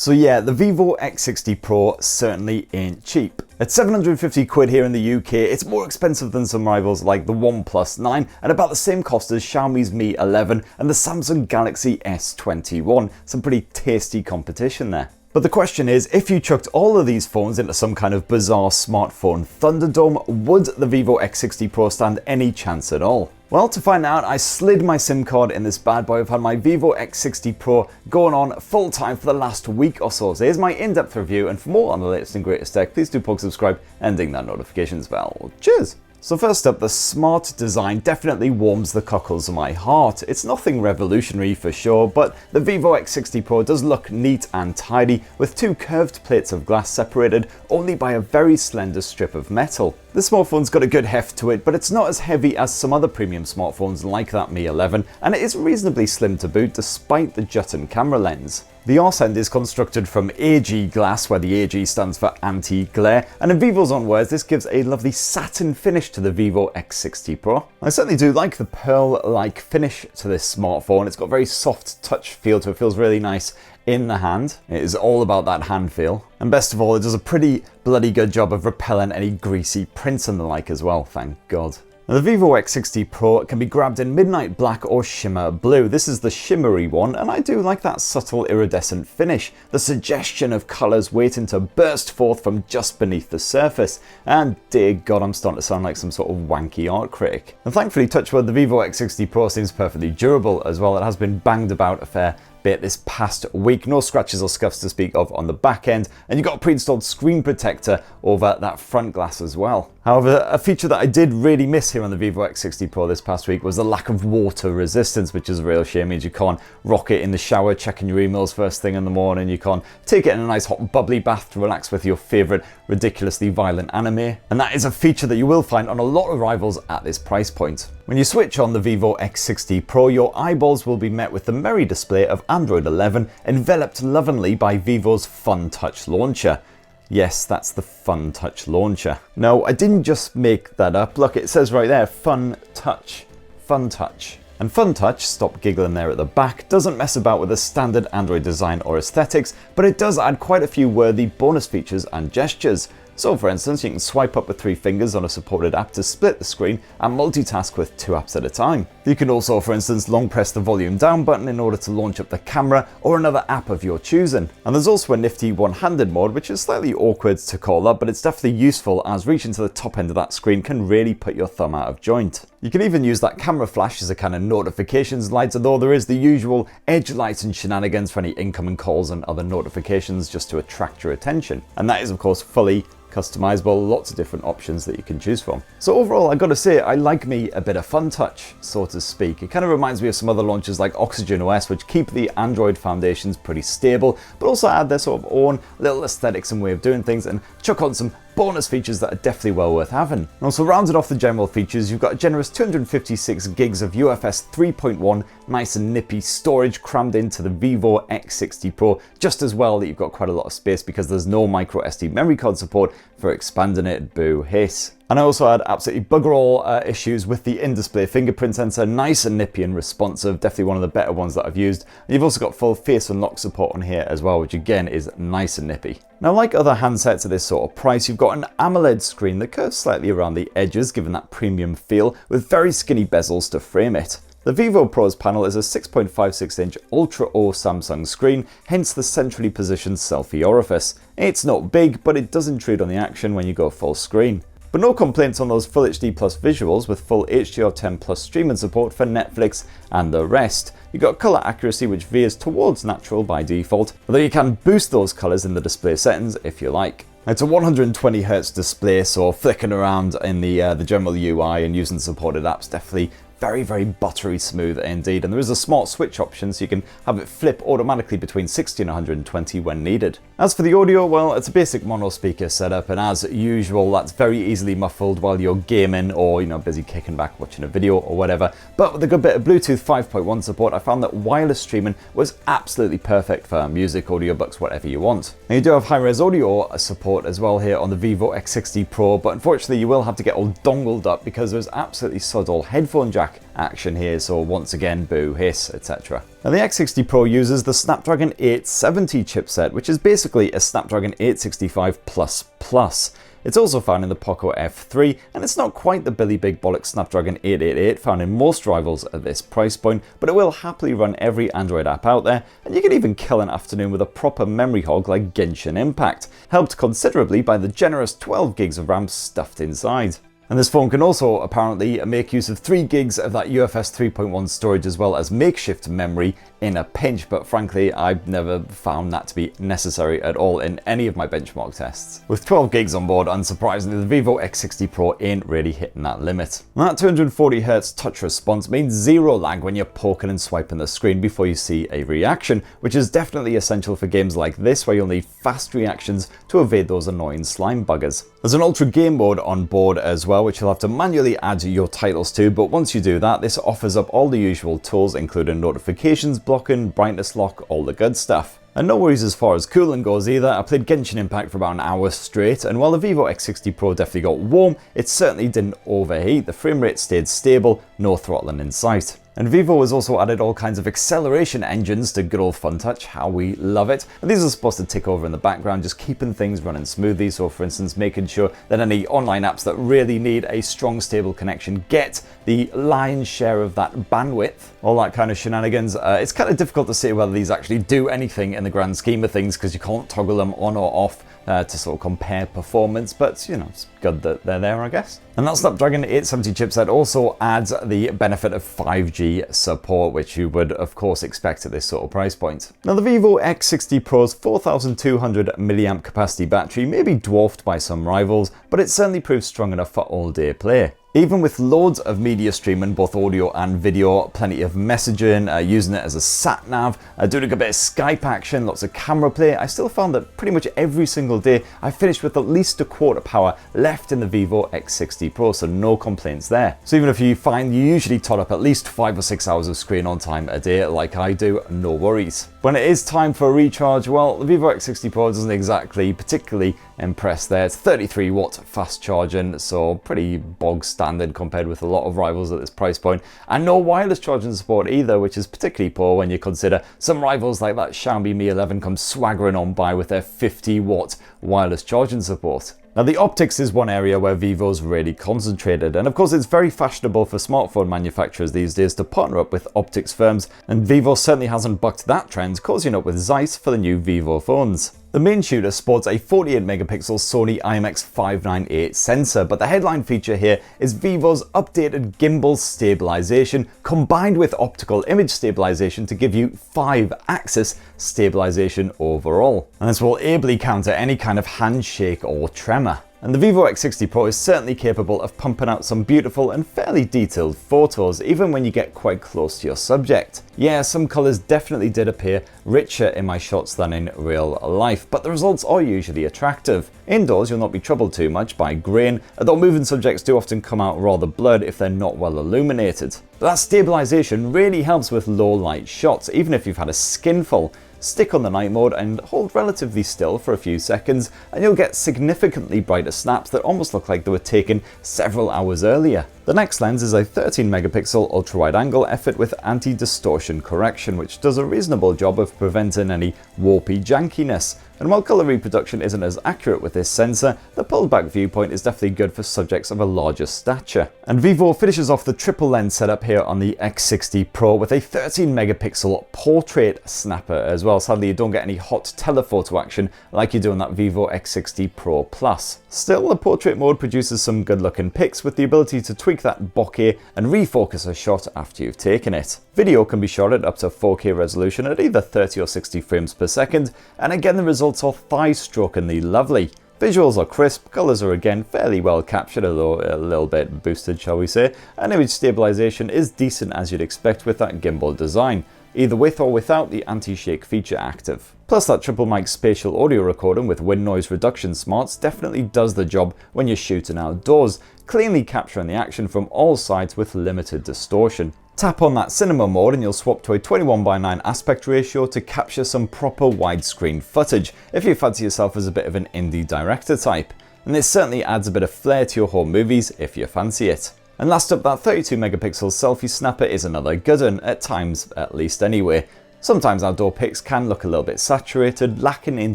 So yeah, the Vivo X60 Pro certainly ain't cheap. At 750 quid here in the UK, it's more expensive than some rivals like the OnePlus 9 and about the same cost as Xiaomi's Mi 11 and the Samsung Galaxy S21. Some pretty tasty competition there. But the question is, if you chucked all of these phones into some kind of bizarre smartphone thunderdome, would the Vivo X60 Pro stand any chance at all? Well, to find out, I slid my SIM card in this bad boy. I've had my Vivo X60 Pro going on full time for the last week or so. So here's my in-depth review, and for more on the latest and greatest tech, please do subscribe and ding that notifications bell. Cheers! So first up, the smart design definitely warms the cockles of my heart. It's nothing revolutionary for sure, but the Vivo X60 Pro does look neat and tidy, with two curved plates of glass separated only by a very slender strip of metal. The smartphone's got a good heft to it, but it's not as heavy as some other premium smartphones like that Mi 11, and it is reasonably slim to boot despite the jut-in camera lens. The arse end is constructed from AG glass, where the AG stands for anti-glare, and in Vivo's own words, this gives a lovely satin finish to the Vivo X60 Pro. I certainly do like the pearl-like finish to this smartphone. It's got a very soft touch feel to it, feels really nice in the hand. It is all about that hand feel. And best of all, it does a pretty bloody good job of repelling any greasy prints and the like as well, thank God. Now, the Vivo X60 Pro can be grabbed in midnight black or shimmer blue. This is the shimmery one, and I do like that subtle iridescent finish, the suggestion of colours waiting to burst forth from just beneath the surface. And dear God, I'm starting to sound like some sort of wanky art critic. And thankfully, touch wood, the Vivo X60 Pro seems perfectly durable as well. It has been banged about a fair bit this past week. No scratches or scuffs to speak of on the back end, and you've got a pre-installed screen protector over that front glass as well. However, a feature that I did really miss here on the Vivo X60 Pro this past week was the lack of water resistance, which is a real shame. Means you can't rock it in the shower checking your emails first thing in the morning. You can't take it in a nice hot bubbly bath to relax with your favourite ridiculously violent anime. And that is a feature that you will find on a lot of rivals at this price point. When you switch on the Vivo X60 Pro, your eyeballs will be met with the merry display of Android 11, enveloped lovingly by Vivo's FunTouch launcher. Yes, that's the FunTouch launcher. No, I didn't just make that up. Look, it says right there, FunTouch. FunTouch. And FunTouch, stop giggling there at the back, doesn't mess about with the standard Android design or aesthetics, but it does add quite a few worthy bonus features and gestures. So for instance, you can swipe up with 3 fingers on a supported app to split the screen and multitask with 2 apps at a time. You can also, for instance, long press the volume down button in order to launch up the camera or another app of your choosing. And there's also a nifty one-handed mode, which is slightly awkward to call up, but it's definitely useful as reaching to the top end of that screen can really put your thumb out of joint. You can even use that camera flash as a kind of notifications light, although there is the usual edge light and shenanigans for any incoming calls and other notifications just to attract your attention. And that is of course fully customizable, lots of different options that you can choose from. So overall, I gotta say, I like me a bit of FunTouch, so to speak. It kind of reminds me of some other launches like Oxygen OS, which keep the Android foundations pretty stable, but also add their sort of own little aesthetics and way of doing things and chuck on some bonus features that are definitely well worth having. And also rounded off the general features, you've got a generous 256 gigs of UFS 3.1 nice and nippy storage crammed into the Vivo X60 Pro, just as well that you've got quite a lot of space because there's no micro SD memory card support for expanding it, boo hiss. And I also had absolutely bugger all issues with the in-display fingerprint sensor, nice and nippy and responsive, definitely one of the better ones that I've used. And you've also got full face unlock support on here as well, which again is nice and nippy. Now, like other handsets at this sort of price, you've got an AMOLED screen that curves slightly around the edges, giving that premium feel, with very skinny bezels to frame it. The Vivo Pro's panel is a 6.56-inch Ultra O Samsung screen, hence the centrally positioned selfie orifice. It's not big, but it does intrude on the action when you go full screen. But no complaints on those Full HD Plus visuals with full HDR10 Plus streaming support for Netflix and the rest. You've got colour accuracy which veers towards natural by default, although you can boost those colours in the display settings if you like. It's a 120Hz display, so flicking around in the general UI and using supported apps definitely very buttery smooth indeed, and there is a smart switch option so you can have it flip automatically between 60 and 120 when needed. As for the audio, well, it's a basic mono speaker setup, and as usual that's very easily muffled while you're gaming or busy kicking back watching a video or whatever. But with a good bit of Bluetooth 5.1 support, I found that wireless streaming was absolutely perfect for music, audiobooks, whatever you want. Now you do have high-res audio support as well here on the Vivo X60 Pro, but unfortunately you will have to get all dongled up because there's absolutely sod all headphone jack track action here, so once again, boo, hiss, etc. Now the X60 Pro uses the Snapdragon 870 chipset, which is basically a Snapdragon 865++. It's also found in the Poco F3, and it's not quite the Billy Big Bollocks Snapdragon 888 found in most rivals at this price point, but it will happily run every Android app out there, and you can even kill an afternoon with a proper memory hog like Genshin Impact, helped considerably by the generous 12 gigs of RAM stuffed inside. And this phone can also apparently make use of 3 gigs of that UFS 3.1 storage as well as makeshift memory in a pinch, but frankly I've never found that to be necessary at all in any of my benchmark tests. With 12 gigs on board, unsurprisingly the Vivo X60 Pro ain't really hitting that limit. And that 240Hz touch response means zero lag when you're poking and swiping the screen before you see a reaction, which is definitely essential for games like this where you'll need fast reactions to evade those annoying slime buggers. There's an ultra game mode on board as well, which you'll have to manually add your titles to, but once you do that, this offers up all the usual tools including notifications blocking, brightness lock, all the good stuff. And no worries as far as cooling goes either. I played Genshin Impact for about an hour straight, and while the Vivo X60 Pro definitely got warm, it certainly didn't overheat. The frame rate stayed stable, no throttling in sight. And Vivo has also added all kinds of acceleration engines to good old FunTouch, how we love it. And these are supposed to tick over in the background, just keeping things running smoothly. So for instance, making sure that any online apps that really need a strong, stable connection get the lion's share of that bandwidth, all that kind of shenanigans. It's kind of difficult to say whether these actually do anything in the grand scheme of things because you can't toggle them on or off to sort of compare performance, but you know, it's good that they're there, I guess. And that Snapdragon 870 chipset also adds the benefit of 5G support, which you would of course expect at this sort of price point. Now the Vivo X60 Pro's 4200 mAh capacity battery may be dwarfed by some rivals, but it certainly proves strong enough for all-day play. Even with loads of media streaming, both audio and video, plenty of messaging, using it as a sat-nav, doing a bit of Skype action, lots of camera play, I still found that pretty much every single day I finished with at least a quarter power left in the Vivo X60 Pro, so no complaints there. So even if you find you usually tot up at least 5 or 6 hours of screen on time a day like I do, no worries. When it is time for a recharge, well, the Vivo X60 Pro doesn't exactly particularly impress there. It's 33 watt fast charging, so pretty bog standard compared with a lot of rivals at this price point, and no wireless charging support either, which is particularly poor when you consider some rivals like that Xiaomi Mi 11 come swaggering on by with their 50 watt wireless charging support. Now the optics is one area where Vivo's really concentrated, and of course it's very fashionable for smartphone manufacturers these days to partner up with optics firms, and Vivo certainly hasn't bucked that trend, cozying up with Zeiss for the new Vivo phones. The main shooter sports a 48 megapixel Sony IMX598 sensor, but the headline feature here is Vivo's updated gimbal stabilization combined with optical image stabilization to give you 5-axis stabilization overall. And this will ably counter any kind of handshake or tremor. And the Vivo X60 Pro is certainly capable of pumping out some beautiful and fairly detailed photos, even when you get quite close to your subject. Yeah, some colours definitely did appear richer in my shots than in real life, but the results are usually attractive. Indoors, you'll not be troubled too much by grain, although moving subjects do often come out rather blurred if they're not well illuminated. But that stabilisation really helps with low light shots, even if you've had a skinful. Stick on the night mode and hold relatively still for a few seconds, and you'll get significantly brighter snaps that almost look like they were taken several hours earlier. The next lens is a 13 megapixel ultra-wide angle effort with anti-distortion correction, which does a reasonable job of preventing any warpy jankiness. And while colour reproduction isn't as accurate with this sensor, the pulled back viewpoint is definitely good for subjects of a larger stature. And Vivo finishes off the triple lens setup here on the X60 Pro with a 13 megapixel portrait snapper as well. Sadly, you don't get any hot telephoto action like you do on that Vivo X60 Pro Plus. Still, the portrait mode produces some good looking pics with the ability to tweak that bokeh and refocus a shot after you've taken it. Video can be shot at up to 4K resolution at either 30 or 60 frames per second, and again the results are thigh-strokingly lovely. Visuals are crisp, colours are again fairly well captured, although a little bit boosted shall we say, and image stabilisation is decent as you'd expect with that gimbal design, either with or without the anti-shake feature active. Plus that triple mic spatial audio recording with wind noise reduction smarts definitely does the job when you're shooting outdoors, cleanly capturing the action from all sides with limited distortion. Tap on that cinema mode and you'll swap to a 21:9 aspect ratio to capture some proper widescreen footage if you fancy yourself as a bit of an indie director type. And this certainly adds a bit of flair to your home movies if you fancy it. And last up, that 32 megapixel selfie snapper is another good one, at times at least anyway. Sometimes outdoor pics can look a little bit saturated, lacking in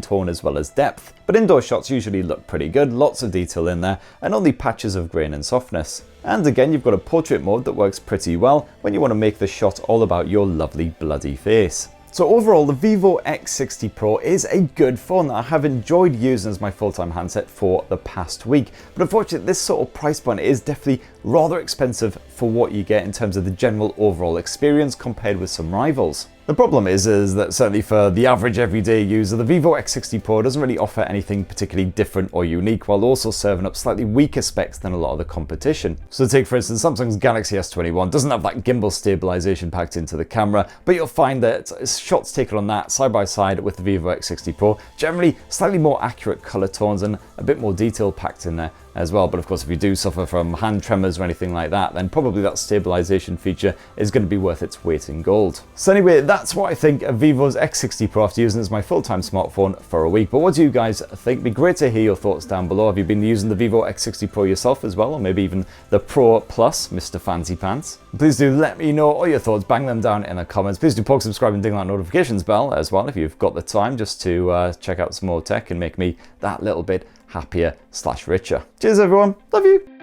tone as well as depth, but indoor shots usually look pretty good, lots of detail in there, and only patches of grain and softness. And again, you've got a portrait mode that works pretty well when you want to make the shot all about your lovely bloody face. So overall, the Vivo X60 Pro is a good phone that I have enjoyed using as my full-time handset for the past week. But unfortunately, this sort of price point is definitely rather expensive for what you get in terms of the general overall experience compared with some rivals. The problem is that certainly for the average everyday user, the Vivo X60 Pro doesn't really offer anything particularly different or unique, while also serving up slightly weaker specs than a lot of the competition. So take for instance, Samsung's Galaxy S21 doesn't have that gimbal stabilization packed into the camera, but you'll find that shots taken on that side by side with the Vivo X60 Pro, generally slightly more accurate color tones and a bit more detail packed in there as well. But of course, if you do suffer from hand tremors or anything like that, then probably that stabilization feature is going to be worth its weight in gold. So anyway, that's what I think of Vivo's X60 Pro after using it as my full-time smartphone for a week. But what do you guys think? It'd be great to hear your thoughts down below. Have you been using the Vivo X60 Pro yourself as well, or maybe even the Pro Plus, Mr. Fancy Pants? Please do let me know all your thoughts, bang them down in the comments. Please do poke, subscribe and ding that notifications bell as well if you've got the time, just to check out some more tech and make me that little bit happier / richer. Cheers everyone, love you.